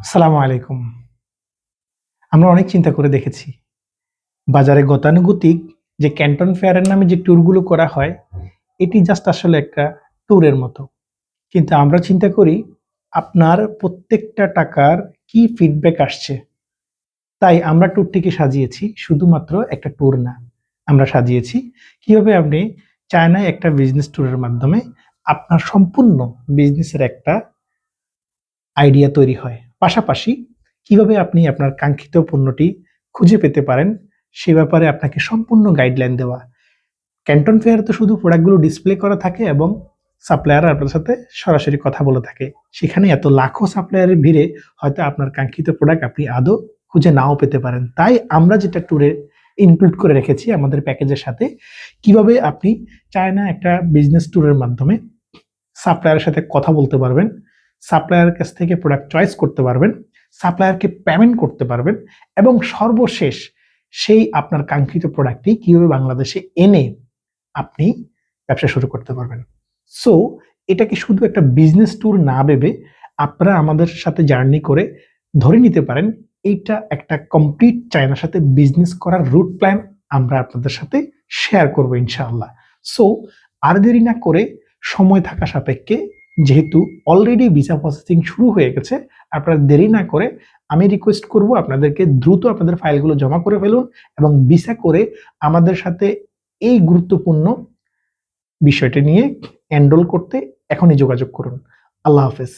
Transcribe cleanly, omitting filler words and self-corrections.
আসসালামু আলাইকুম। আমরা অনেক চিন্তা করে দেখেছি। বাজারে গতানুগতিক যে ক্যান্টন ফেয়ারের নামে যে ট্যুরগুলো করা হয়, এটি জাস্ট আসলে একটা ট্যুরের মতো। কিন্তু আমরা চিন্তা করি আপনার প্রত্যেকটা টাকার কি ফিডব্যাক আসছে। তাই আমরা ট্যুরটিকে সাজিয়েছি শুধুমাত্র একটা ট্যুর না। আমরা সাজিয়েছি কিভাবে আপনি চায়নায় একটা বিজনেস ট্যুরের মাধ্যমে আপনার সম্পূর্ণ বিজনেসের একটা আইডিয়া তৈরি হয়। পাশাপাশি কিভাবে আপনি আপনার কাঙ্ক্ষিত পণ্যটি খুঁজে পেতে পারেন, সে ব্যাপারে আপনাকে সম্পূর্ণ গাইডলাইন দেওয়া। ক্যান্টন ফেয়ারে তো শুধু প্রোডাক্টগুলো ডিসপ্লে করা থাকে এবং সাপ্লায়াররা আপনার সাথে সরাসরি কথা বলে থাকে। সেখানে এত লাখো সাপ্লায়ারের ভিড়ে হয়তো আপনার কাঙ্ক্ষিত প্রোডাক্ট আপনি আদৌ খুঁজে নাও পেতে পারেন। তাই আমরা যেটা ট্যুরে ইনক্লুড করে রেখেছি আমাদের প্যাকেজের সাথে, কিভাবে আপনি চায়না একটা বিজনেস ট্যুরের মাধ্যমে সাপ্লায়ারের সাথে কথা বলতে পারবেন, সাপ্লায়ারের কাছ থেকে প্রোডাক্ট চয়েস করতে পারবেন, সাপ্লায়ারকে পেমেন্ট করতে পারবেন এবং সর্বশেষ সেই আপনার কাঙ্ক্ষিত প্রোডাক্টটি কিভাবে বাংলাদেশে এনে আপনি ব্যবসা শুরু করতে পারবেন। সো এটাকে শুধু একটা বিজনেস ট্যুর না ভেবে আপনারা আমাদের সাথে জার্নি করে ধরে নিতে পারেন এইটা একটা কমপ্লিট চায়নার সাথে বিজনেস করার রুট প্ল্যান আমরা আপনাদের সাথে শেয়ার করব ইনশাআল্লাহ। সো আর দেরি না করে সময় থাকা সাপেক্ষে, যেহেতু অলরেডি ভিসা প্রসেসিং শুরু হয়ে গেছে, আপনারা দেরি না করে আমি রিকোয়েস্ট করব আপনাদেরকে দ্রুত আপনাদের ফাইলগুলো জমা করে ফেলুন এবং ভিসা করে আমাদের সাথে এই গুরুত্বপূর্ণ বিষয়টি নিয়ে এনরোল করতে এখনই যোগাযোগ করুন। আল্লাহ হাফেজ।